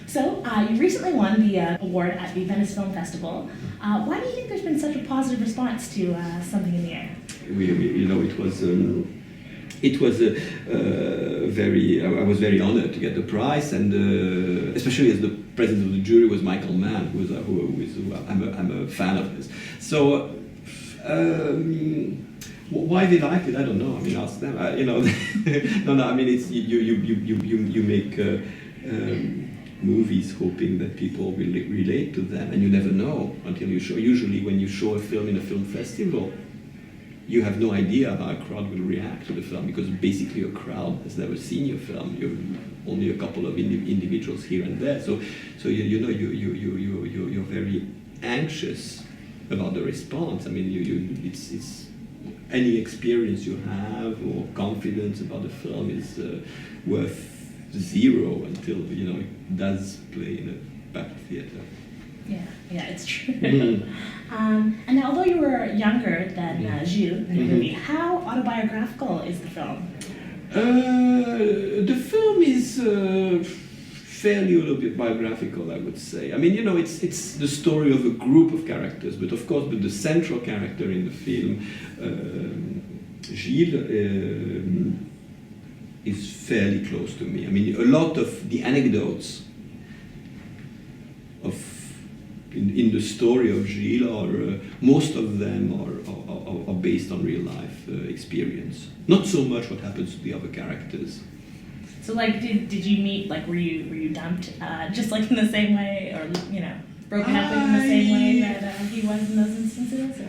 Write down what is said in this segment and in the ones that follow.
So, you recently won the award at the Venice Film Festival. Why do you think there's been such a positive response to Something in the Air? It was very. I was very honored to get the prize, and especially as the president of the jury was Michael Mann, who I'm a fan of his. So. Why they liked it, I don't know. I mean, ask them. No. I mean, it's you make movies hoping that people will relate to them, and you never know until you show. Usually, when you show a film in a film festival, you have no idea how a crowd will react to the film, because basically a crowd has never seen your film. You're only a couple of individuals here and there. So you're very anxious about the response. I mean, it's any experience you have or confidence about the film is worth zero until it does play in a packed theater. Yeah, it's true. And now, although you were younger than Gilles in the movie, how autobiographical is the film? The film is fairly autobiographical, I would say. I mean, it's the story of a group of characters, but of course, the central character in the film, Gilles, is fairly close to me. I mean, a lot of the anecdotes in the story of Gilles are most of them are based on real life experience. Not so much what happens to the other characters. So, did you meet? Were you dumped just in the same way, or broken up in the same way that he was in those instances? Or?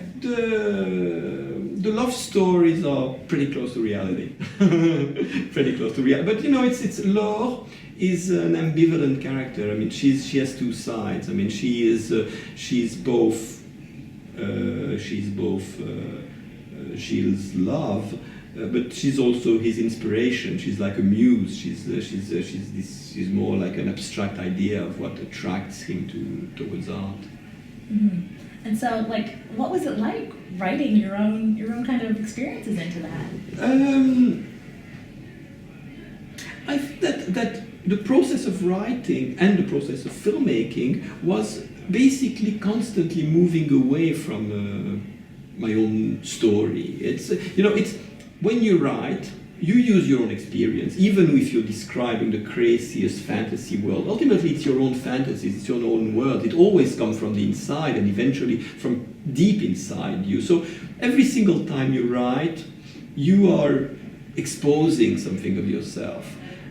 The love stories are pretty close to reality. Pretty close to reality. But it's Laure is an ambivalent character. I mean, she has two sides. I mean, she's both Gilles' love, but she's also his inspiration. She's like a muse. She's more like an abstract idea of what attracts him towards art. Mm-hmm. And so, what was it like writing your own kind of experiences into that? I think that the process of writing and the process of filmmaking was basically constantly moving away from my own story. It's when you write, you use your own experience, even if you're describing the craziest fantasy world. Ultimately, it's your own fantasies, it's your own world. It always comes from the inside and eventually from deep inside you. So every single time you write, you are exposing something of yourself.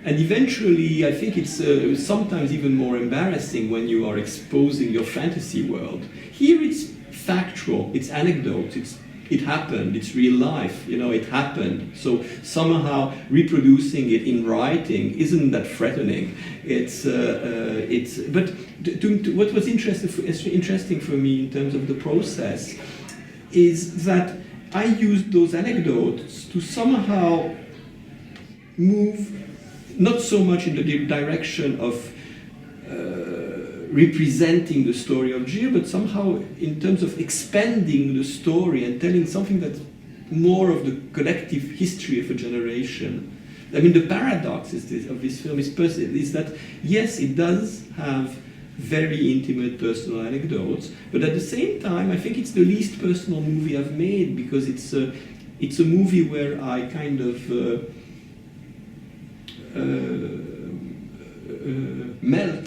And eventually, I think it's sometimes even more embarrassing when you are exposing your fantasy world. Here it's factual, it's anecdotes, it happened, it's real life, it happened. So somehow reproducing it in writing isn't that threatening. But what was interesting for me in terms of the process is that I used those anecdotes to somehow move not so much in the direction of representing the story of Gilles, but somehow in terms of expanding the story and telling something that's more of the collective history of a generation. I mean, the paradox of this film is that, yes, it does have very intimate personal anecdotes, but at the same time, I think it's the least personal movie I've made, because it's a movie where I kind of melt,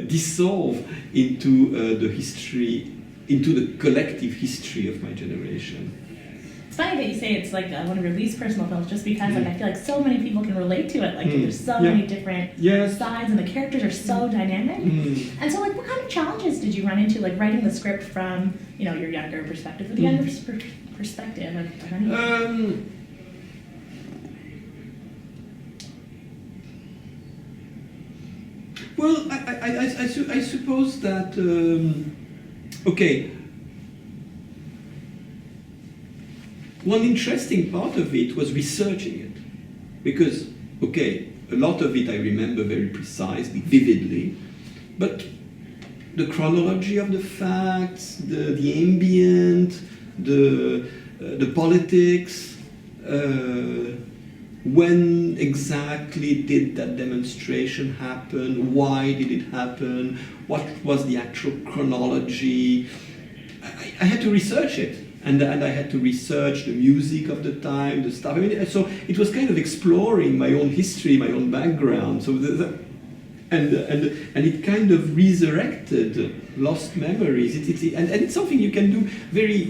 dissolve into the history, into the collective history of my generation. It's funny that you say it's one of your least personal films, just because I feel like so many people can relate to it. There's so many different sides, and the characters are so dynamic. And so, what kind of challenges did you run into, writing the script from your younger perspective, or the younger perspective of anything? Well, I suppose that, one interesting part of it was researching it. Because, a lot of it I remember very precisely, vividly, but the chronology of the facts, the ambient, the politics, when exactly did that demonstration happen? Why did it happen? What was the actual chronology? I had to research it. And I had to research the music of the time, the stuff. I mean, so it was kind of exploring my own history, my own background. So and it kind of resurrected lost memories. And it's something you can do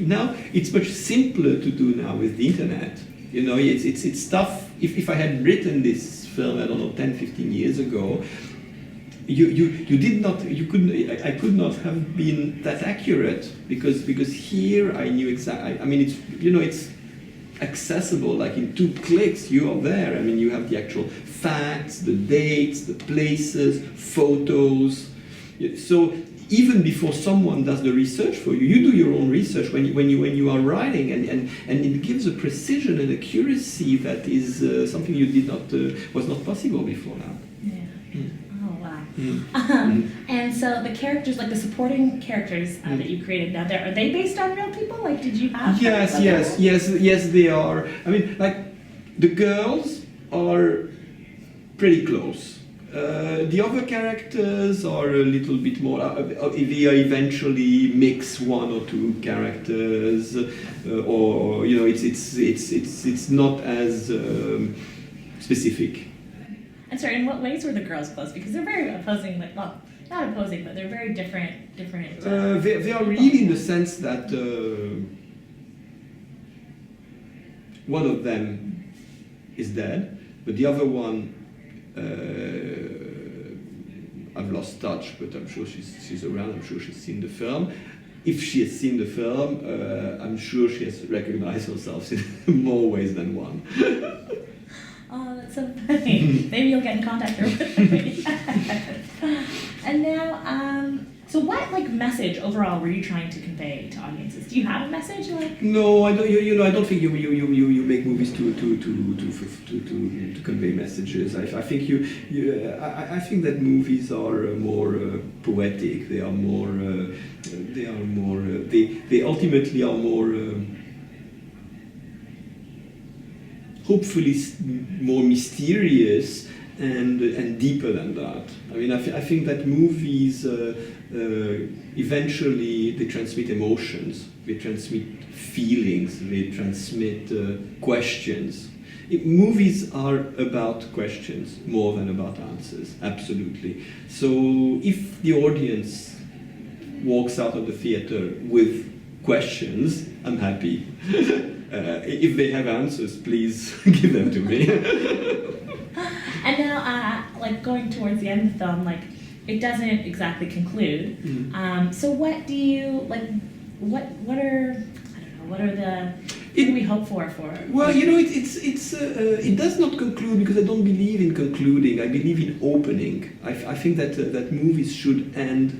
now. It's much simpler to do now with the internet. You know, it's stuff. If I had written this film, I don't know, 10, 15 years ago, I could not have been that accurate because here I knew exactly. I mean, it's accessible. Like in 2 clicks, you are there. I mean, you have the actual facts, the dates, the places, photos. So even before someone does the research for you, you do your own research when you are writing, and it gives a precision and accuracy that is something you did not was not possible before now. Yeah. Oh wow. And so the characters, like the supporting characters that you created now, are they based on real people? Like, did you have? Yes, they are. I mean, like the girls are pretty close. The other characters are a little bit more. We eventually mix 1 or 2 characters, or you know, it's not as specific. And sorry, in what ways were the girls close? Because they're very opposing. Like, well, not opposing, but they're very different. They are really in the sense that one of them is dead, but the other one. I've lost touch, but I'm sure she's around. I'm sure she's seen the film. If she has seen the film, I'm sure she has recognized herself in more ways than one. Oh, that's so funny. Maybe you'll get in contact with her. And now, so what message overall were you trying to convey to audiences? Do you have a message? No, I don't. I don't think you make movies to convey messages. I think I think that movies are more poetic. They are more. They ultimately are more. Hopefully more mysterious and deeper than that. I mean, I think that movies eventually they transmit emotions, they transmit feelings, they transmit questions. Movies are about questions more than about answers, absolutely. So if the audience walks out of the theater with questions, I'm happy. If they have answers, please give them to me. And now, going towards the end of the film, it doesn't exactly conclude. So what do you what do we hope for? Well, it does not conclude because I don't believe in concluding. I believe in opening. I think that movies should end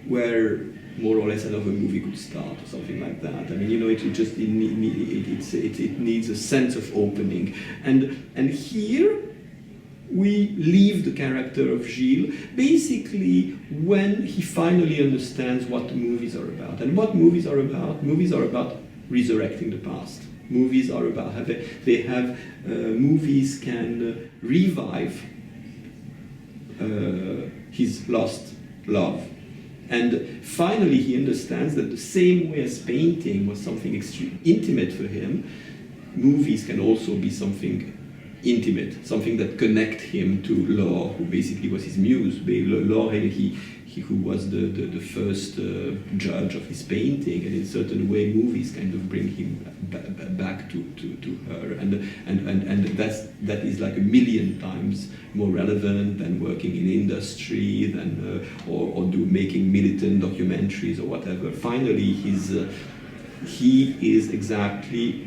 where more or less another movie could start or something like that. I mean, it needs a sense of opening, and here we leave the character of Gilles basically when he finally understands what movies are about. And what movies are about? Movies are about resurrecting the past. Movies are about movies can revive his lost love. And finally he understands that the same way as painting was something extremely intimate for him, movies can also be something intimate, something that connect him to Laure, who basically was his muse. Laure, who was the first judge of his painting, and in a certain way movies kind of bring him back to her, and that is like 1,000,000 times more relevant than working in industry, than or making militant documentaries or whatever. Finally, he is exactly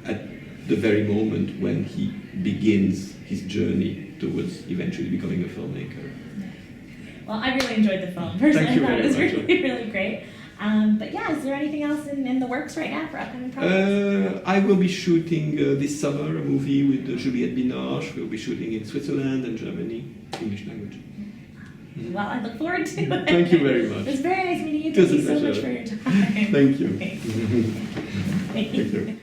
at the very moment when he begins his journey towards eventually becoming a filmmaker. Well, I really enjoyed the film. Personally, I thought it was really, really great. But yeah, is there anything else in the works right now for upcoming projects? I will be shooting this summer a movie with Juliette Binoche. We'll be shooting in Switzerland and Germany, English language. Well, I look forward to it. Thank you very much. It was very nice meeting you. Thank you so much for your time. Thank you. Thank you.